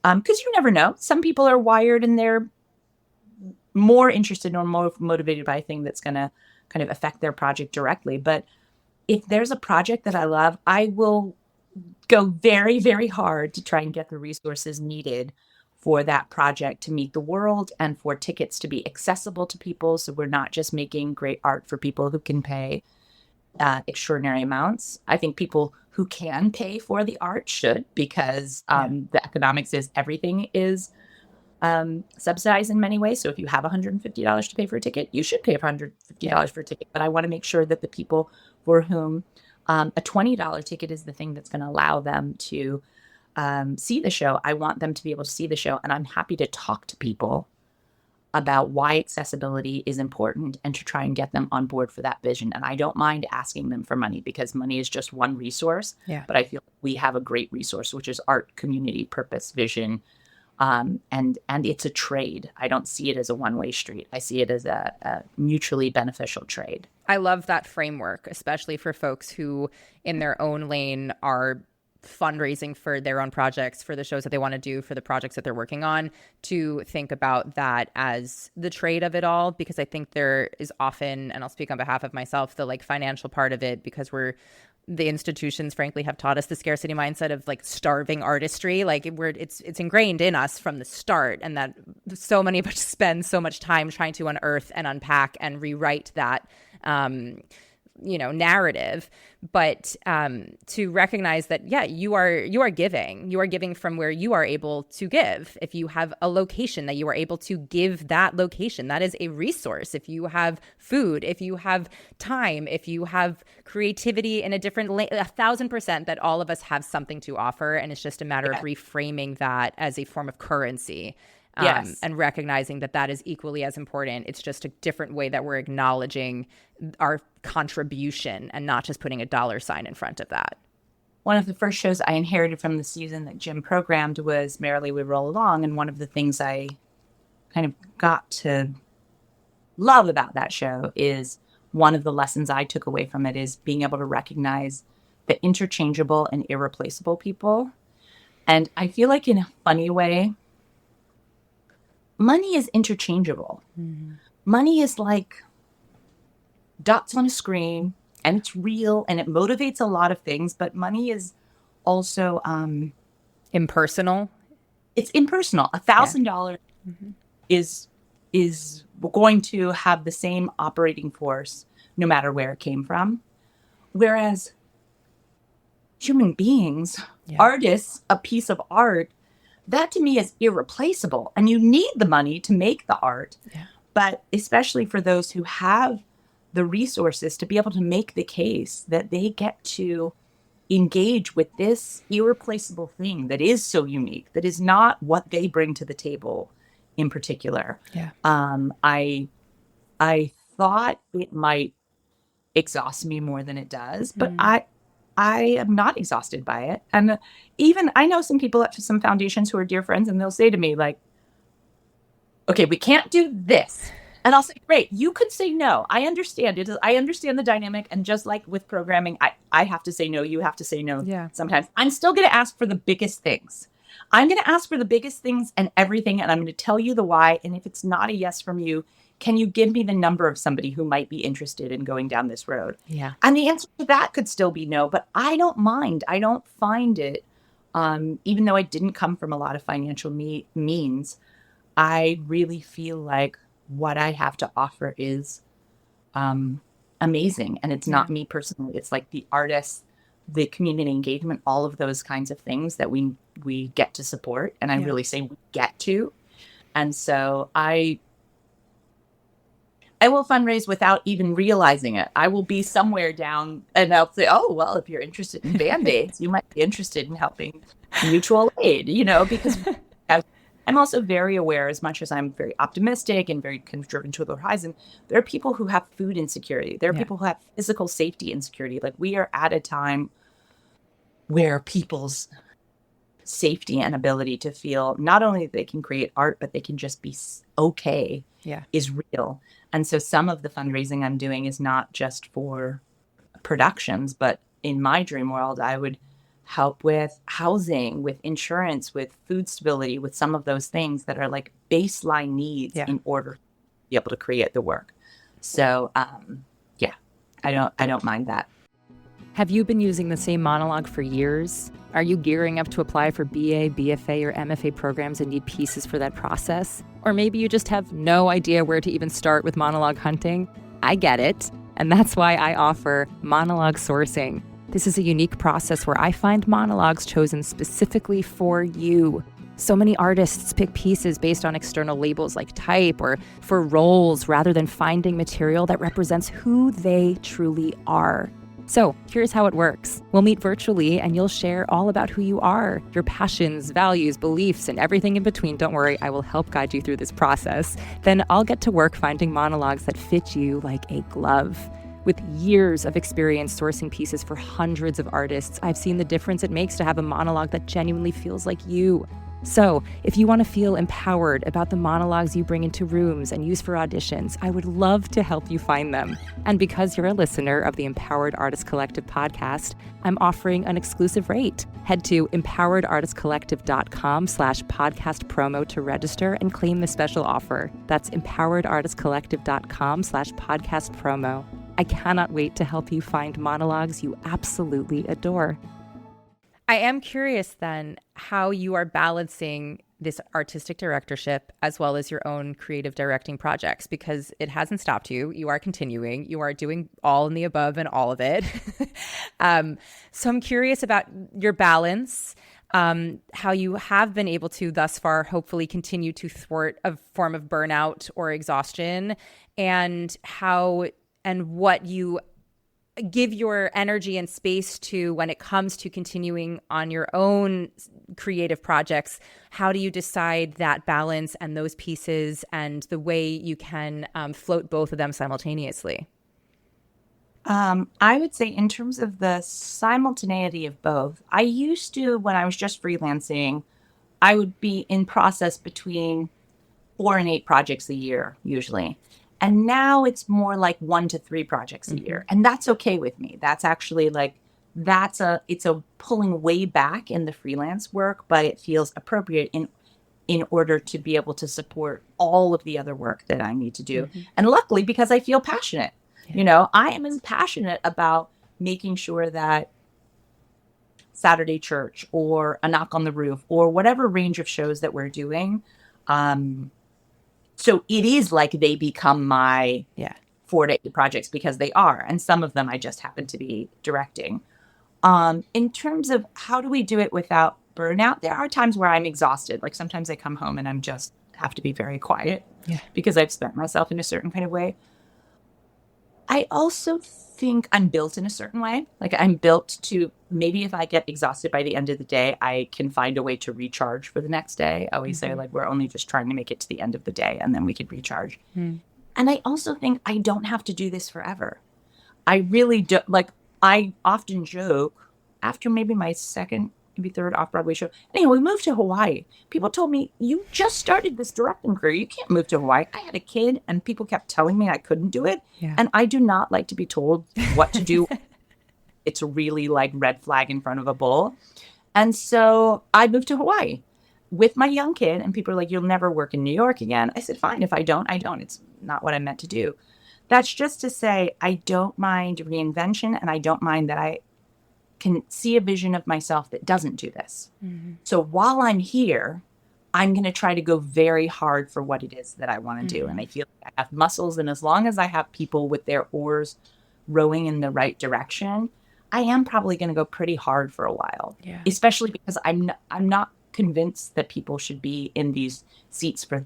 Speaker 2: Because you never know. Some people are wired and they're more interested or more motivated by a thing that's going to kind of affect their project directly. But if there's a project that I love, I will go very, very hard to try and get the resources needed for that project to meet the world and for tickets to be accessible to people. So we're not just making great art for people who can pay extraordinary amounts. I think people who can pay for the art should, because the economics is everything is subsidized in many ways. So if you have $150 to pay for a ticket, you should pay $150 for a ticket. But I want to make sure that the people for whom a $20 ticket is the thing that's going to allow them to see the show, I want them to be able to see the show. And I'm happy to talk to people about why accessibility is important and to try and get them on board for that vision. And I don't mind asking them for money, because money is just one resource. Yeah. But I feel we have a great resource, which is art, community, purpose, vision. And it's a trade. I don't see it as a one-way street. I see it as a mutually beneficial trade.
Speaker 1: I love that framework, especially for folks who in their own lane are fundraising for their own projects, for the shows that they want to do, for the projects that they're working on, to think about that as the trade of it all. Because I think there is often, and I'll speak on behalf of myself, the like financial part of it, because the institutions frankly have taught us the scarcity mindset of like starving artistry. Like it's ingrained in us from the start, and that so many of us spend so much time trying to unearth and unpack and rewrite that narrative, but to recognize that, you are giving from where you are able to give. If you have a location that you are able to give that location, that is a resource. If you have food, if you have time, if you have creativity in a different 1,000%, that all of us have something to offer. And it's just a matter of reframing that as a form of currency. And recognizing that is equally as important. It's just a different way that we're acknowledging our contribution and not just putting a dollar sign in front of that.
Speaker 2: One of the first shows I inherited from the season that Jim programmed was Merrily We Roll Along. And one of the things I kind of got to love about that show is one of the lessons I took away from it is being able to recognize the interchangeable and irreplaceable people. And I feel like in a funny way, money is interchangeable. Mm-hmm. Money is like dots on a screen, and it's real, and it motivates a lot of things. But money is also
Speaker 1: impersonal.
Speaker 2: It's impersonal. $1,000 is going to have the same operating force no matter where it came from. Whereas human beings, artists, a piece of art, that to me is irreplaceable. And you need the money to make the art. Yeah. But especially for those who have the resources to be able to make the case that they get to engage with this irreplaceable thing that is so unique, that is not what they bring to the table in particular. Yeah. I thought it might exhaust me more than it does, but I am not exhausted by it. And even I know some people at some foundations who are dear friends, and they'll say to me like, okay, we can't do this. And I'll say, great, you could say no. I understand it. I understand the dynamic. And just like with programming, I have to say no. You have to say no. Yeah. Sometimes I'm still going to ask for the biggest things. I'm going to ask for the biggest things and everything. And I'm going to tell you the why. And if it's not a yes from you, can you give me the number of somebody who might be interested in going down this road? Yeah. And the answer to that could still be no, but I don't mind. I don't find it, even though I didn't come from a lot of financial means, I really feel like what I have to offer is amazing. And it's not me personally. It's like the artists, the community engagement, all of those kinds of things that we get to support. And I really say we get to. And so I will fundraise without even realizing it. I will be somewhere down and I'll say, oh, well, if you're interested in Band-Aids, you might be interested in helping mutual aid, because I'm also very aware, as much as I'm very optimistic and very kind of driven to the horizon, there are people who have food insecurity. There are people who have physical safety insecurity. Like we are at a time where people's safety and ability to feel not only that they can create art, but they can just be okay is real. And so some of the fundraising I'm doing is not just for productions, but in my dream world, I would help with housing, with insurance, with food stability, with some of those things that are like baseline needs in order to be able to create the work. So, I don't mind that.
Speaker 1: Have you been using the same monologue for years? Are you gearing up to apply for BA, BFA, or MFA programs and need pieces for that process? Or maybe you just have no idea where to even start with monologue hunting? I get it. And that's why I offer monologue sourcing. This is a unique process where I find monologues chosen specifically for you. So many artists pick pieces based on external labels like type or for roles rather than finding material that represents who they truly are. So here's how it works. We'll meet virtually and you'll share all about who you are, your passions, values, beliefs, and everything in between. Don't worry, I will help guide you through this process. Then I'll get to work finding monologues that fit you like a glove. With years of experience sourcing pieces for hundreds of artists, I've seen the difference it makes to have a monologue that genuinely feels like you. So, if you want to feel empowered about the monologues you bring into rooms and use for auditions, I would love to help you find them. And because you're a listener of the Empowered Artist Collective podcast, I'm offering an exclusive rate. Head to empoweredartistcollective.com/podcast promo to register and claim the special offer. That's empoweredartistcollective.com/podcast promo. I cannot wait to help you find monologues you absolutely adore. I am curious then how you are balancing this artistic directorship as well as your own creative directing projects, because it hasn't stopped you. You are continuing. You are doing all in the above and all of it. So I'm curious about your balance, how you have been able to thus far hopefully continue to thwart a form of burnout or exhaustion, and how and what you give your energy and space to when it comes to continuing on your own creative projects. How do you decide that balance and those pieces and the way you can float both of them simultaneously?
Speaker 2: I would say in terms of the simultaneity of both, I used to, when I was just freelancing, I would be in process between 4 and 8 projects a year, usually. And now it's more like 1 to 3 projects a year. And that's okay with me. That's actually like, it's a pulling way back in the freelance work, but it feels appropriate in order to be able to support all of the other work that I need to do. And luckily, because I feel passionate, I am passionate about making sure that Saturday Church or A Knock on the Roof or whatever range of shows that we're doing, so it is like they become my 4 to 8 projects, because they are. And some of them I just happen to be directing. In terms of how do we do it without burnout, there are times where I'm exhausted. Like sometimes I come home and I'm just have to be very quiet because I've spent myself in a certain kind of way. I also think I'm built in a certain way. Like I'm built to, maybe if I get exhausted by the end of the day, I can find a way to recharge for the next day. I always say, like, we're only just trying to make it to the end of the day and then we could recharge. And I also think I don't have to do this forever. I really do. Like, I often joke after maybe my second, maybe third off-Broadway show. Anyway, we moved to Hawaii. People told me, you just started this directing career. You can't move to Hawaii. I had a kid and people kept telling me I couldn't do it. And I do not like to be told what to do. It's really like red flag in front of a bull. And so I moved to Hawaii with my young kid, and people are like, you'll never work in New York again. I said, fine. If I don't, I don't. It's not what I meant to do. That's just to say, I don't mind reinvention, and I don't mind that I can see a vision of myself that doesn't do this. So while I'm here, I'm going to try to go very hard for what it is that I want to do. And I feel like I have muscles. And as long as I have people with their oars rowing in the right direction, I am probably going to go pretty hard for a while, especially because I'm not convinced that people should be in these seats for,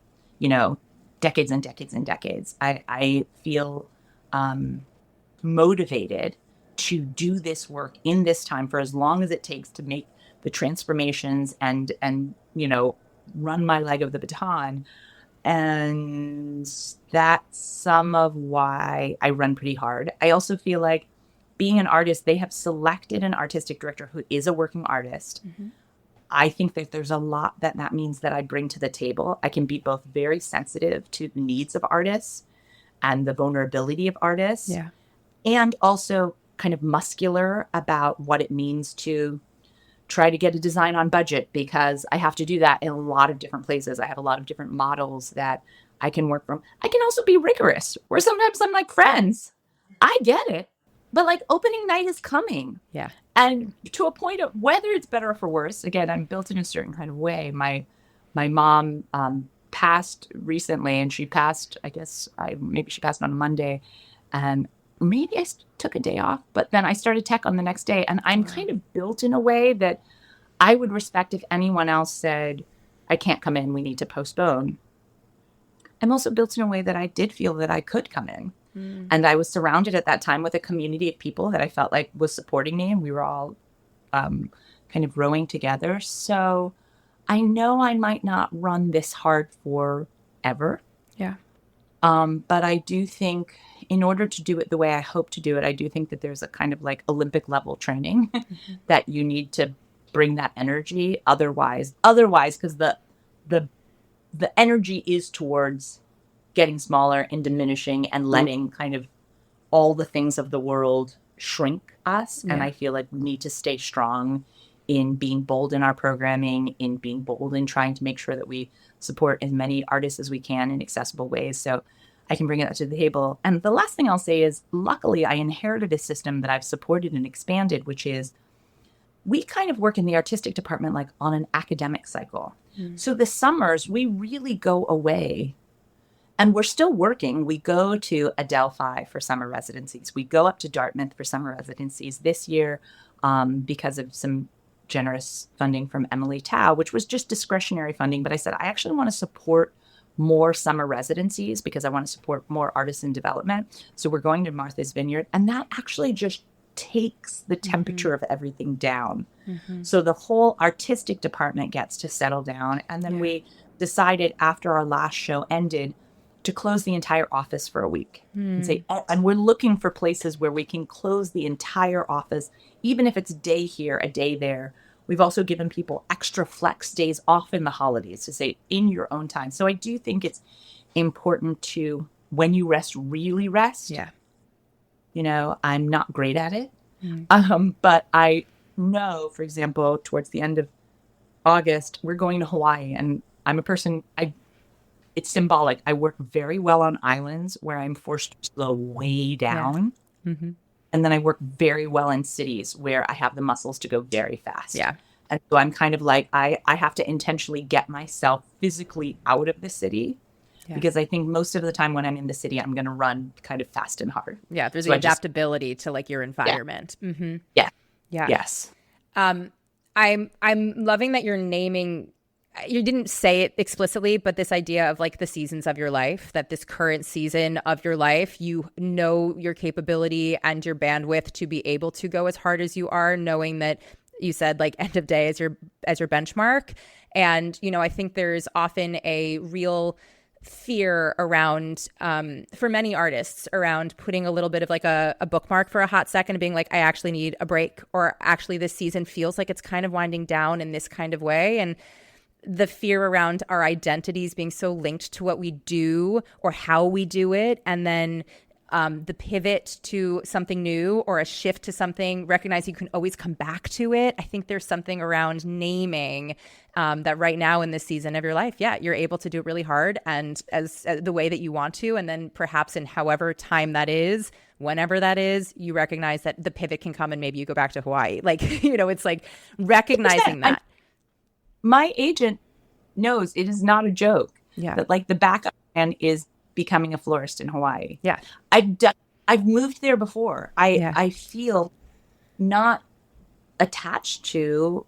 Speaker 2: decades and decades and decades. I feel motivated to do this work in this time for as long as it takes to make the transformations and run my leg of the baton. And that's some of why I run pretty hard. I also feel like being an artist, they have selected an artistic director who is a working artist. I think that there's a lot that means that I bring to the table. I can be both very sensitive to the needs of artists and the vulnerability of artists, and also kind of muscular about what it means to try to get a design on budget, because I have to do that in a lot of different places. I have a lot of different models that I can work from. I can also be rigorous, where sometimes I'm like, friends, I get it, but like opening night is coming. And to a point of whether it's better or for worse, again, I'm built in a certain kind of way. My mom passed recently, and she passed, I guess, maybe she passed on a Monday, and maybe I took a day off, but then I started tech on the next day. And I'm kind of built in a way that I would respect if anyone else said, I can't come in, we need to postpone. I'm also built in a way that I did feel that I could come in. And I was surrounded at that time with a community of people that I felt like was supporting me, and we were all kind of rowing together. So I know I might not run this hard forever. But I do think in order to do it the way I hope to do it, I do think that there's a kind of like Olympic level training that you need to bring that energy. Otherwise, because the energy is towards getting smaller and diminishing and letting kind of all the things of the world shrink us. And I feel like we need to stay strong in being bold in our programming, in being bold in trying to make sure that we support as many artists as we can in accessible ways. So I can bring that to the table. And the last thing I'll say is, luckily, I inherited a system that I've supported and expanded, which is we kind of work in the artistic department like on an academic cycle. So the summers, we really go away and we're still working. We go to Adelphi for summer residencies. We go up to Dartmouth for summer residencies this year because of some generous funding from Emily Tao, which was just discretionary funding. But I said, I actually want to support more summer residencies because I want to support more artisan development. So we're going to Martha's Vineyard, and that actually just takes the temperature of everything down. So the whole artistic department gets to settle down. And then we decided after our last show ended to close the entire office for a week and say, and we're looking for places where we can close the entire office, even if it's a day here, a day there. We've also given people extra flex days off in the holidays to say in your own time. So I do think it's important to, when you rest, really rest.
Speaker 1: Yeah.
Speaker 2: You know, I'm not great at it. But I know, for example, towards the end of August, we're going to Hawaii. And I'm a person, it's symbolic. I work very well on islands where I'm forced to slow way down. And then I work very well in cities where I have the muscles to go very fast.
Speaker 1: Yeah.
Speaker 2: And so I'm kind of like, I have to intentionally get myself physically out of the city. Because I think most of the time when I'm in the city, I'm going to run kind of fast and hard.
Speaker 1: Yeah, there's the adaptability to like your environment.
Speaker 2: Yeah.
Speaker 1: Yeah.
Speaker 2: Yes.
Speaker 1: I'm loving that you're naming. You didn't say it explicitly, but this idea of like the seasons of your life, that this current season of your life, you know your capability and your bandwidth to be able to go as hard as you are, knowing that you said like end of day as your benchmark. And, you know, I think there's often a real fear around, for many artists, around putting a little bit of like a bookmark for a hot second and being like, I actually need a break, or actually this season feels like it's kind of winding down in this kind of way. And the fear around our identities being so linked to what we do or how we do it. And then the pivot to something new or a shift to something, recognize you can always come back to it. I think there's something around naming that right now in this season of your life, you're able to do it really hard and as the way that you want to. And then perhaps in however time that is, whenever that is, you recognize that the pivot can come and maybe you go back to Hawaii. Like, you know, it's like recognizing that.
Speaker 2: My agent knows it is not a joke.
Speaker 1: Yeah.
Speaker 2: That like the backup plan is becoming a florist in Hawaii.
Speaker 1: Yeah.
Speaker 2: I've moved there before. I feel not attached to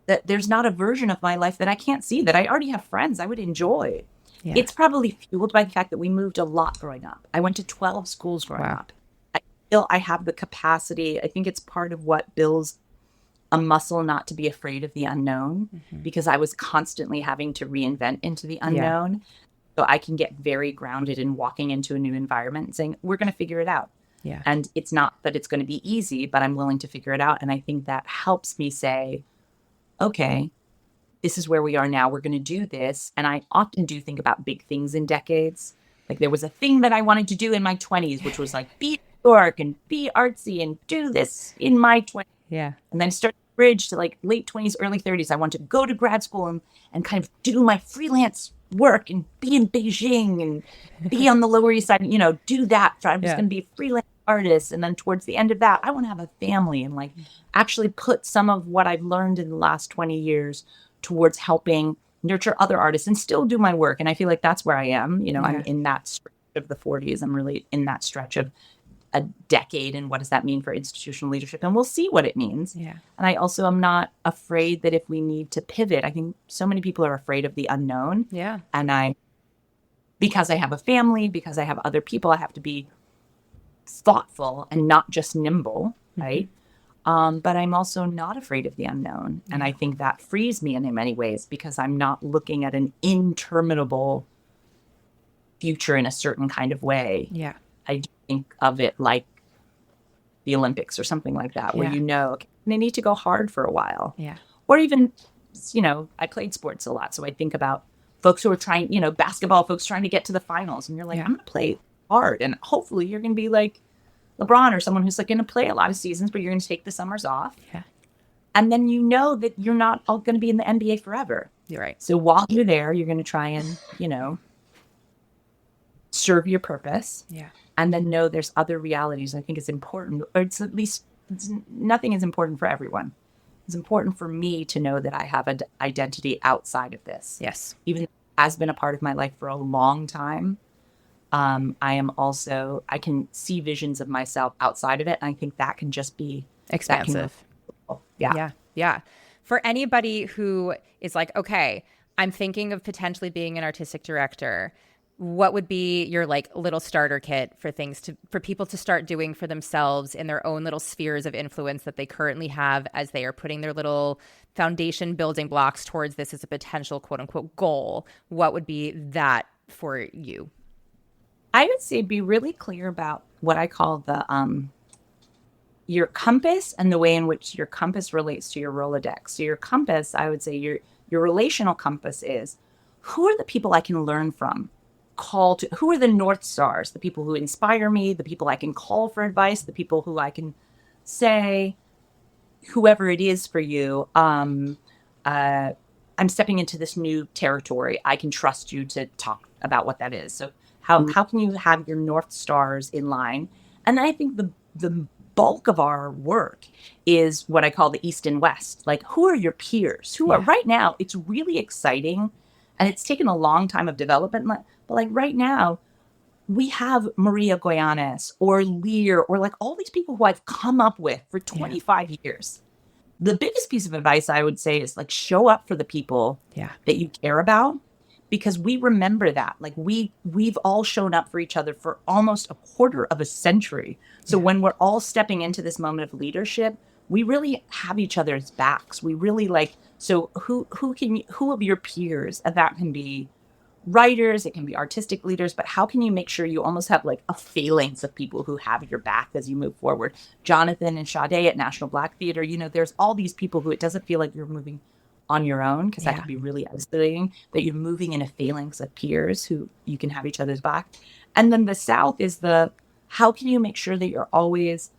Speaker 2: that there's not a version of my life that I can't see, that I already have friends I would enjoy. Yeah. It's probably fueled by the fact that we moved a lot growing up. I went to 12 schools growing up. I feel I have the capacity. I think it's part of what builds a muscle not to be afraid of the unknown, because I was constantly having to reinvent into the unknown. So I can get very grounded in walking into a new environment and saying, we're going to figure it out. Yeah. And it's not that it's going to be easy, but I'm willing to figure it out. And I think that helps me say, okay, this is where we are now. We're going to do this. And I often do think about big things in decades. Like there was a thing that I wanted to do in my 20s, which was like be New York and be artsy and do this in my 20s.
Speaker 1: Yeah.
Speaker 2: And then start to bridge to like late 20s, early 30s. I want to go to grad school and kind of do my freelance work and be in Beijing and be on the Lower East Side, you know, do that. I'm just going to be a freelance artist. And then towards the end of that, I want to have a family and like actually put some of what I've learned in the last 20 years towards helping nurture other artists and still do my work. And I feel like that's where I am. You know, I'm in that stretch of the 40s. I'm really in that stretch of a decade. And what does that mean for institutional leadership? And we'll see what it means. Yeah. And I also am not afraid that if we need to pivot, I think so many people are afraid of the unknown. Yeah. And because I have a family, because I have other people, I have to be thoughtful and not just nimble, right? But I'm also not afraid of the unknown. And I think that frees me in many ways because I'm not looking at an interminable future in a certain kind of way. Yeah. I think of it like the Olympics or something like that, where you know, okay, they need to go hard for a while. Yeah. Or even, you know, I played sports a lot. So I think about folks who are trying, you know, basketball folks trying to get to the finals. And you're like, I'm going to play hard. And hopefully you're going to be like LeBron or someone who's like going to play a lot of seasons, but you're going to take the summers off. Yeah. And then you know that you're not all going to be in the NBA forever. You're right. So while you're there, you're going to try and, you know, serve your purpose. Yeah. And then know there's other realities. I think it's important, or it's at least nothing is important for everyone. It's important for me to know that I have an identity outside of this.
Speaker 1: Yes.
Speaker 2: Even though it has been a part of my life for a long time. I can see visions of myself outside of it. And I think that can just be
Speaker 1: expansive.
Speaker 2: Yeah.
Speaker 1: Yeah. For anybody who is like, okay, I'm thinking of potentially being an artistic director, what would be your like little starter kit for for people to start doing for themselves in their own little spheres of influence that they currently have as they are putting their little foundation building blocks towards this as a potential quote unquote goal? What would be that for you?
Speaker 2: I would say be really clear about what I call your compass and the way in which your compass relates to your Rolodex. So your compass, I would say your relational compass is, who are the people I can learn from? Who are the North Stars, the people who inspire me, the people I can call for advice, the people who I can say, whoever it is for you, I'm stepping into this new territory. I can trust you to talk about what that is. So how can you have your North Stars in line? And I think the bulk of our work is what I call the East and West. Like, who are your peers? Who are right now? It's really exciting, and it's taken a long time of development. But like right now, we have Maria Goyanes or Lear or like all these people who I've come up with for 25 years. The biggest piece of advice I would say is like, show up for the people that you care about, because we remember that. Like we've all shown up for each other for almost a quarter of a century. So when we're all stepping into this moment of leadership, we really have each other's backs. We really so who of your peers, and that can be writers, it can be artistic leaders, but how can you make sure you almost have like a phalanx of people who have your back as you move forward? Jonathan and Sade at National Black Theater, there's all these people who it doesn't feel like you're moving on your own, because that can be really isolating, that you're moving in a phalanx of peers who you can have each other's back. And then the South is how can you make sure that you're always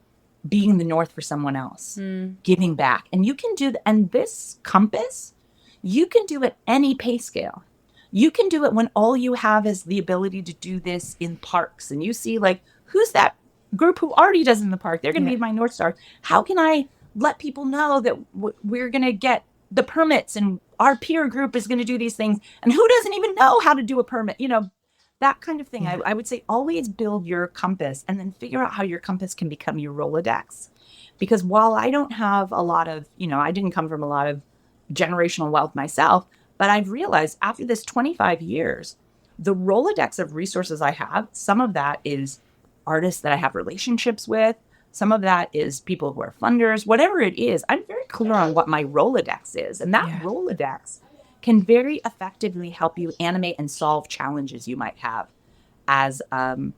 Speaker 2: being the North for someone else, giving back? And you can do that. And this compass, you can do at any pay scale. You can do it when all you have is the ability to do this in parks. And you see like, who's that group who already does in the park? They're going to be my North Star. How can I let people know that we're going to get the permits and our peer group is going to do these things? And who doesn't even know how to do a permit? That kind of thing. Yeah. I would say always build your compass and then figure out how your compass can become your Rolodex. Because while I don't have a lot of, I didn't come from a lot of generational wealth myself, but I've realized after this 25 years, the Rolodex of resources I have, some of that is artists that I have relationships with. Some of that is people who are funders, whatever it is. I'm very clear on what my Rolodex is. And that Rolodex can very effectively help you animate and solve challenges you might have as an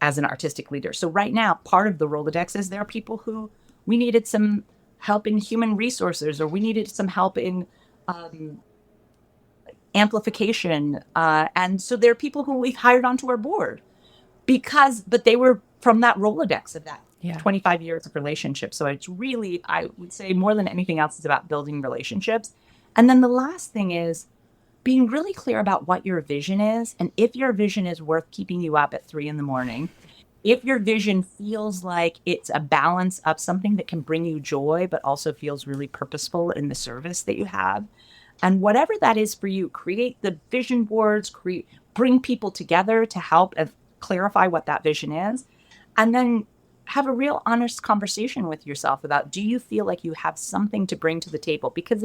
Speaker 2: artistic leader. So right now, part of the Rolodex is there are people who we needed some help in human resources, or we needed some help in amplification. And so there are people who we've hired onto our board but they were from that Rolodex of that 25 years of relationships. So it's really, I would say more than anything else, it's about building relationships. And then the last thing is being really clear about what your vision is. And if your vision is worth keeping you up at 3 a.m, if your vision feels like it's a balance of something that can bring you joy, but also feels really purposeful in the service that you have, and whatever that is for you, create the vision boards, bring people together to help clarify what that vision is, and then have a real honest conversation with yourself about, do you feel like you have something to bring to the table? Because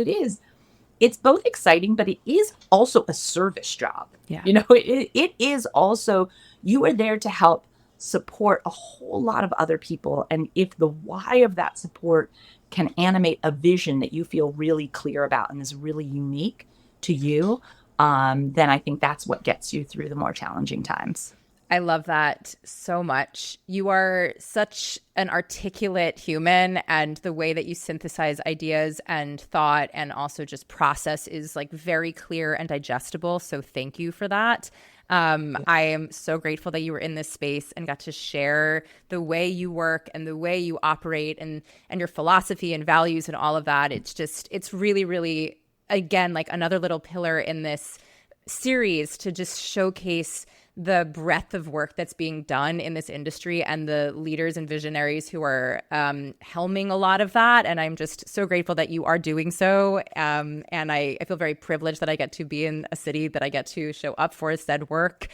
Speaker 2: it's both exciting, but it is also a service job. Yeah. It is also, you are there to help support a whole lot of other people. And if the why of that support can animate a vision that you feel really clear about and is really unique to you, then I think that's what gets you through the more challenging times.
Speaker 1: I love that so much. You are such an articulate human, and the way that you synthesize ideas and thought and also just process is like very clear and digestible. So thank you for that. I am so grateful that you were in this space and got to share the way you work and the way you operate and your philosophy and values and all of that. It's really, really, again, like another little pillar in this series to just showcase the breadth of work that's being done in this industry and the leaders and visionaries who are helming a lot of that. And I'm just so grateful that you are doing so. And I feel very privileged that I get to be in a city that I get to show up for said work.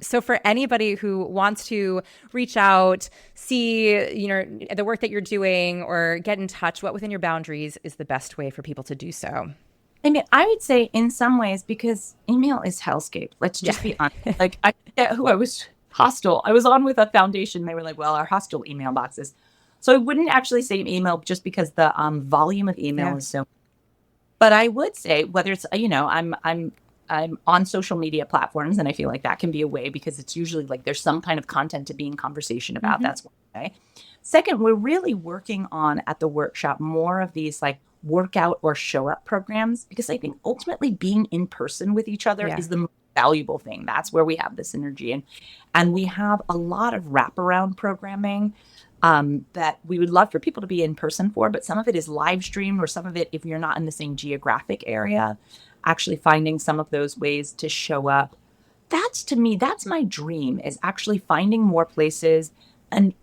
Speaker 1: So for anybody who wants to reach out, see, the work that you're doing or get in touch, what within your boundaries is the best way for people to do so?
Speaker 2: I mean, I would say in some ways, because email is hellscape. Let's just be honest. Like, I was hostile. I was on with a foundation. They were like, well, our hostile email boxes. So I wouldn't actually say email just because the volume of email is so. But I would say whether it's, I'm on social media platforms, and I feel like that can be a way because it's usually like there's some kind of content to be in conversation about. That's one way. Second, we're really working on at the workshop more of these like workout or show up programs, because I think ultimately being in person with each other is the most valuable thing. That's where we have this energy. And we have a lot of wraparound programming that we would love for people to be in person for, but some of it is live streamed, or some of it, if you're not in the same geographic area, actually finding some of those ways to show up. To me, that's my dream, is actually finding more places. And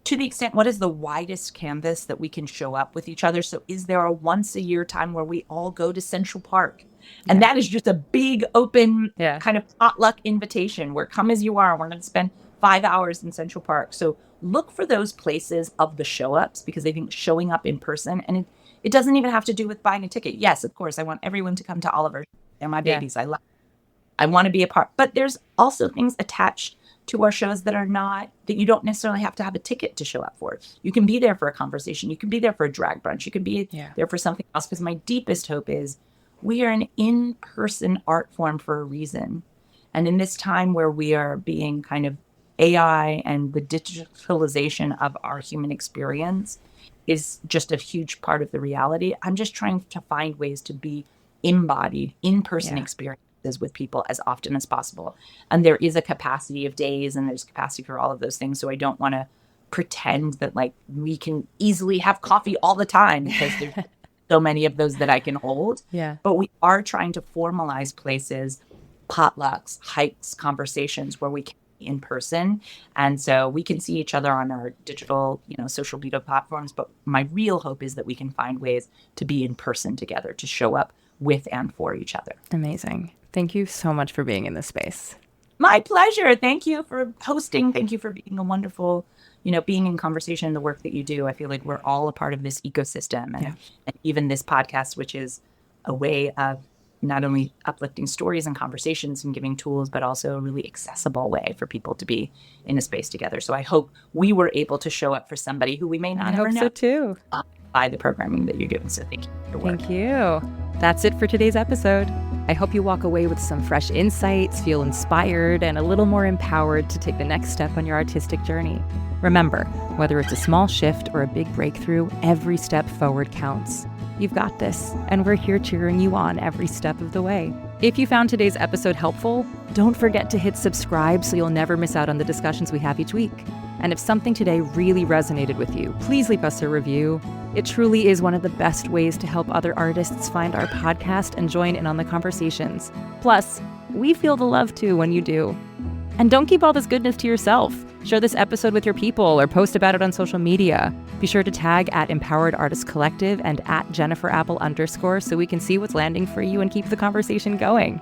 Speaker 2: to the extent, what is the widest canvas that we can show up with each other? So is there a once a year time where we all go to Central Park? And that is just a big open kind of potluck invitation where come as you are. We're going to spend 5 hours in Central Park. So look for those places of the show ups, because I think showing up in person, and it doesn't even have to do with buying a ticket. Yes, of course, I want everyone to come to Oliver. They're my babies. I want to be a part. But there's also things attached to our shows that you don't necessarily have to have a ticket to show up for. You can be there for a conversation. You can be there for a drag brunch. You can be there for something else. Because my deepest hope is we are an in-person art form for a reason. And in this time where we are being kind of AI and the digitalization of our human experience is just a huge part of the reality. I'm just trying to find ways to be embodied in-person experiences with people as often as possible. And there is a capacity of days, and there's capacity for all of those things. So I don't want to pretend that like we can easily have coffee all the time, because there's so many of those that I can hold. But we are trying to formalize places, potlucks, hikes, conversations where we can be in person. And so we can see each other on our digital, social media platforms. But my real hope is that we can find ways to be in person together, to show up with and for each other.
Speaker 1: Amazing. Thank you so much for being in this space.
Speaker 2: My pleasure. Thank you for hosting. Thank you for being a wonderful, being in conversation in the work that you do. I feel like we're all a part of this ecosystem. And even this podcast, which is a way of not only uplifting stories and conversations and giving tools, but also a really accessible way for people to be in a space together. So I hope we were able to show up for somebody who we may not ever know. I hope
Speaker 1: so too.
Speaker 2: By the programming that you're doing. So thank you for your work.
Speaker 1: Thank you. That's it for today's episode. I hope you walk away with some fresh insights, feel inspired, and a little more empowered to take the next step on your artistic journey. Remember, whether it's a small shift or a big breakthrough, every step forward counts. You've got this, and we're here cheering you on every step of the way. If you found today's episode helpful, don't forget to hit subscribe so you'll never miss out on the discussions we have each week. And if something today really resonated with you, please leave us a review. It truly is one of the best ways to help other artists find our podcast and join in on the conversations. Plus, we feel the love too when you do. And don't keep all this goodness to yourself. Share this episode with your people or post about it on social media. Be sure to tag at Empowered Artist Collective and at @JenniferApple_ so we can see what's landing for you and keep the conversation going.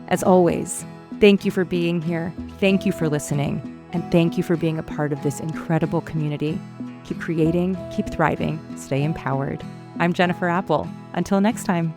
Speaker 1: As always, thank you for being here. Thank you for listening. And thank you for being a part of this incredible community. Keep creating, keep thriving, stay empowered. I'm Jennifer Apple. Until next time.